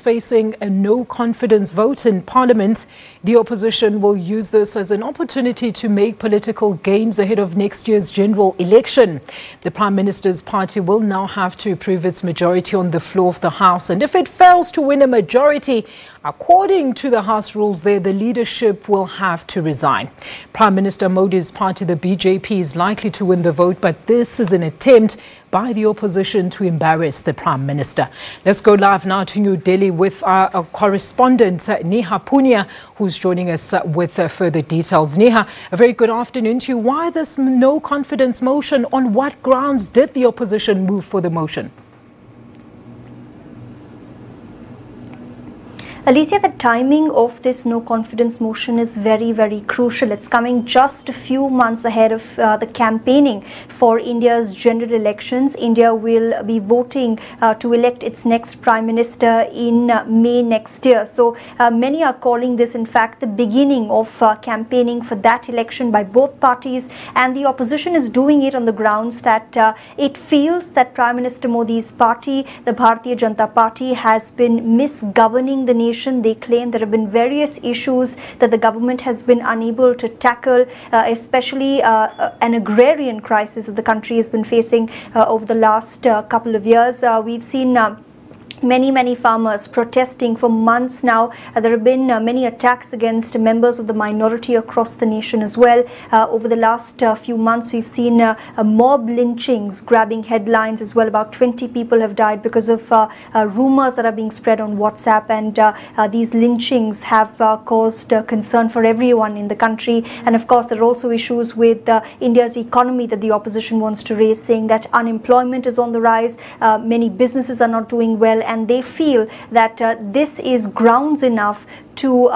facing a no-confidence vote in Parliament. The opposition will use this as an opportunity to make political gains ahead of next year's general election. The Prime Minister's party will now have to prove its majority on the floor of the House, and if it fails to win a majority, according to the House rules there, the leadership will have to resign. Prime Minister Modi's party, the BJP, is likely to win the vote, but this is an attempt by the opposition to embarrass the Prime Minister. Let's go live now to New Delhi with our correspondent, Neha Poonia, who's joining us with further details. Neha, a very good afternoon to you. Why this no-confidence motion? On what grounds did the opposition move for the motion? Alicia, the timing of this no-confidence motion is very, very crucial. It's coming just a few months ahead of the campaigning for India's general elections. India will be voting to elect its next Prime Minister in May next year. So many are calling this, in fact, the beginning of campaigning for that election by both parties. And the opposition is doing it on the grounds that it feels that Prime Minister Modi's party, the Bharatiya Janata Party, has been misgoverning the nation. They claim there have been various issues that the government has been unable to tackle, especially an agrarian crisis that the country has been facing over the last couple of years. We've seen many farmers protesting for months now. There have been many attacks against members of the minority across the nation as well. Over the last few months, we've seen mob lynchings grabbing headlines as well. About 20 people have died because of rumors that are being spread on WhatsApp, and these lynchings have caused concern for everyone in the country. And of course, there are also issues with India's economy that the opposition wants to raise, saying that unemployment is on the rise, many businesses are not doing well, and they feel that this is grounds enough to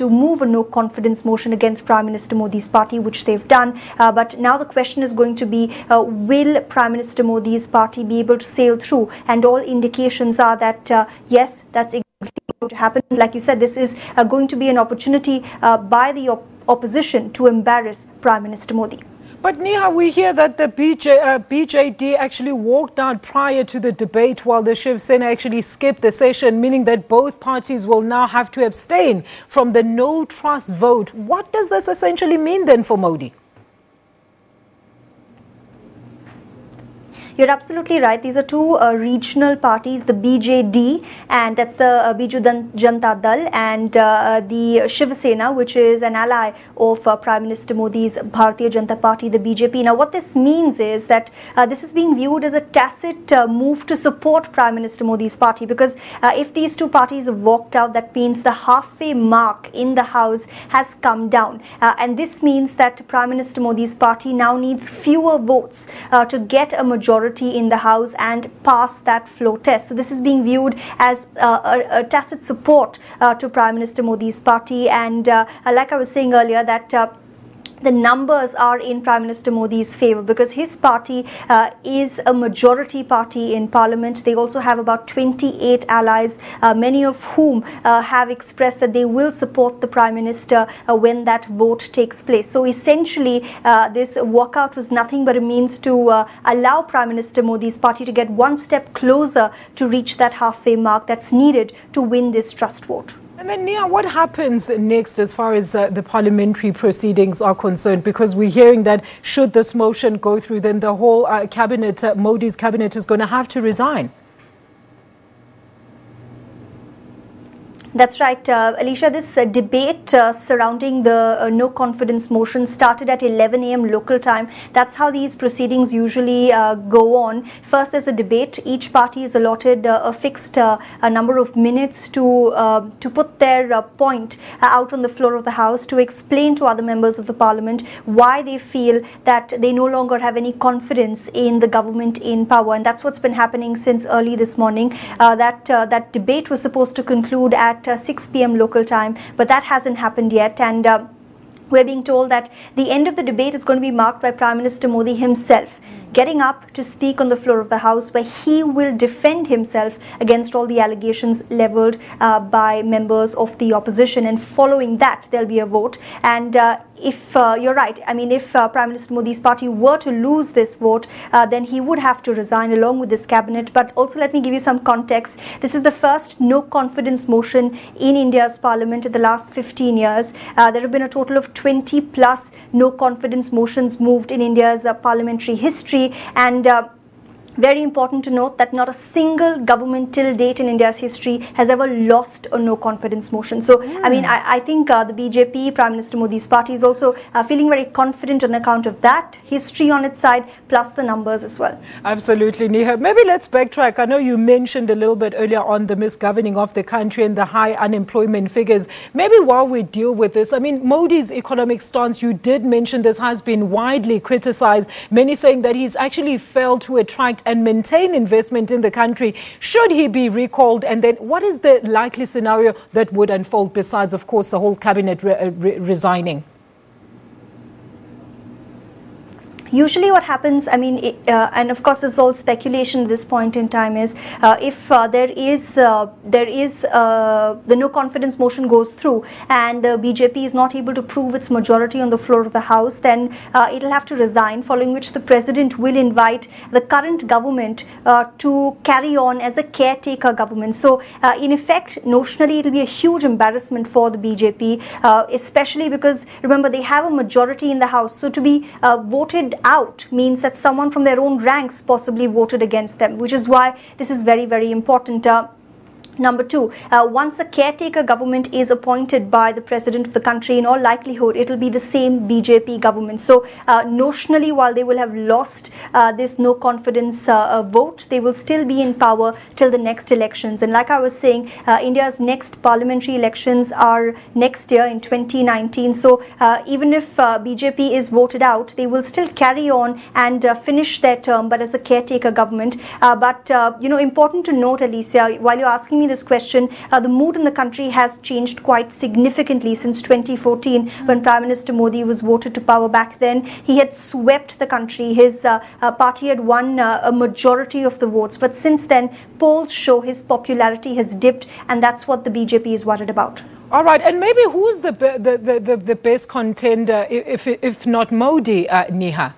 move a no-confidence motion against Prime Minister Modi's party, which they've done. But now the question is going to be, will Prime Minister Modi's party be able to sail through? And all indications are that, yes, that's exactly going to happen. Like you said, this is going to be an opportunity by the opposition to embarrass Prime Minister Modi. But Neha, we hear that the BJD actually walked out prior to the debate, while the Shiv Sena actually skipped the session, meaning that both parties will now have to abstain from the no-trust vote. What does this essentially mean then for Modi? You're absolutely right. These are two regional parties, the BJD, and that's the Biju Janata Dal, and the Shiv Sena, which is an ally of Prime Minister Modi's Bharatiya Janata Party, the BJP. Now, what this means is that this is being viewed as a tacit move to support Prime Minister Modi's party, because if these two parties have walked out, that means the halfway mark in the House has come down. And this means that Prime Minister Modi's party now needs fewer votes to get a majority in the House and pass that floor test. So this is being viewed as a tacit support to Prime Minister Modi's party, and like I was saying earlier, that the numbers are in Prime Minister Modi's favor, because his party is a majority party in Parliament. They also have about 28 allies, many of whom have expressed that they will support the Prime Minister when that vote takes place. So essentially, this walkout was nothing but a means to allow Prime Minister Modi's party to get one step closer to reach that halfway mark that's needed to win this trust vote. And then, Neha, what happens next as far as the parliamentary proceedings are concerned? Because we're hearing that should this motion go through, then the whole cabinet, Modi's cabinet, is going to have to resign. That's right, Alicia. This debate surrounding the no-confidence motion started at 11 a.m. local time. That's how these proceedings usually go on. First, there's a debate. Each party is allotted a fixed number of minutes to put their point out on the floor of the House, to explain to other members of the Parliament why they feel that they no longer have any confidence in the government in power. And that's what's been happening since early this morning. That debate was supposed to conclude at 6 p.m. local time, but that hasn't happened yet, and we're being told that the end of the debate is going to be marked by Prime Minister Modi himself getting up to speak on the floor of the House, where he will defend himself against all the allegations leveled by members of the opposition. And following that, there'll be a vote. And if you're right, I mean, if Prime Minister Modi's party were to lose this vote, then he would have to resign along with this cabinet. But also, let me give you some context. This is the first no confidence motion in India's parliament in the last 15 years. There have been a total of 20 plus no confidence motions moved in India's parliamentary history. And very important to note that not a single government till date in India's history has ever lost a no confidence motion. So, I mean, I think the BJP, Prime Minister Modi's party, is also feeling very confident on account of that history on its side, plus the numbers as well. Absolutely, Neha. Maybe let's backtrack. I know you mentioned a little bit earlier on the misgoverning of the country and the high unemployment figures. Maybe while we deal with this, I mean, Modi's economic stance, you did mention this, has been widely criticized. Many saying that he's actually failed to attract and maintain investment in the country. Should he be recalled? And then what is the likely scenario that would unfold besides, of course, the whole cabinet resigning? Usually what happens, I mean, and of course it's all speculation at this point in time, is if there is the no confidence motion goes through and the BJP is not able to prove its majority on the floor of the House, then it'll have to resign, following which the President will invite the current government to carry on as a caretaker government. So in effect, notionally, it'll be a huge embarrassment for the BJP, especially because, remember, they have a majority in the House. So to be voted out means that someone from their own ranks possibly voted against them, which is why this is very, very important. Number two, once a caretaker government is appointed by the president of the country, in all likelihood, it will be the same BJP government. So notionally, while they will have lost this no confidence vote, they will still be in power till the next elections. And like I was saying, India's next parliamentary elections are next year in 2019. So even if BJP is voted out, they will still carry on and finish their term, but as a caretaker government. But important to note, Alicia, while you're asking me this question, the mood in the country has changed quite significantly since 2014 when Prime Minister Modi was voted to power. Back then, he had swept the country. His party had won a majority of the votes. But since then, polls show his popularity has dipped, and that's what the BJP is worried about. All right, and maybe who's the best contender if not Modi, Neha?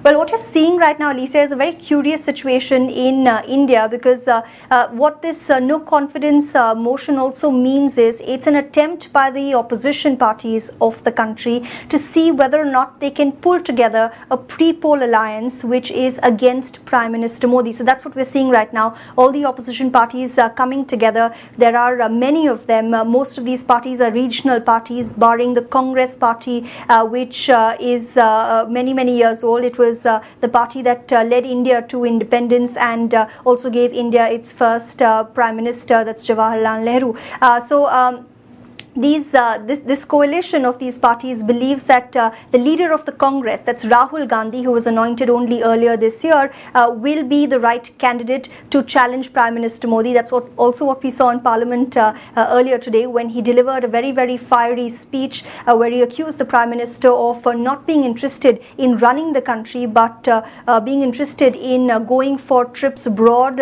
Well, what you're seeing right now, Alicia, is a very curious situation in India, because what this no confidence motion also means is it's an attempt by the opposition parties of the country to see whether or not they can pull together a pre-poll alliance which is against Prime Minister Modi. So that's what we're seeing right now. All the opposition parties are coming together. There are many of them. Most of these parties are regional parties, barring the Congress party, which is many, many years old. It was the party that led India to independence and also gave India its first Prime Minister, that's Jawaharlal Nehru. This coalition of these parties believes that the leader of the Congress, that's Rahul Gandhi, who was anointed only earlier this year, will be the right candidate to challenge Prime Minister Modi. That's also what we saw in Parliament earlier today, when he delivered a very, very fiery speech where he accused the Prime Minister of not being interested in running the country, but being interested in going for trips abroad,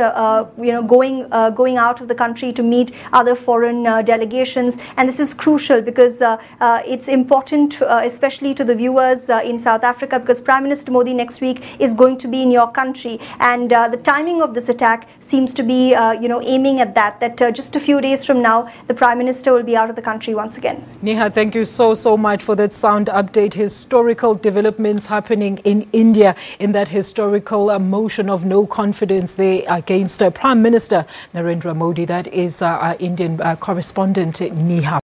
going out of the country to meet other foreign delegations. And this is crucial because it's important, especially to the viewers in South Africa, because Prime Minister Modi next week is going to be in your country, and the timing of this attack seems to be aiming at that just a few days from now the Prime Minister will be out of the country once again. Neha, thank you so much for that sound update. Historical developments happening in India in that historical motion of no confidence there against Prime Minister Narendra Modi. That is our Indian correspondent Neha.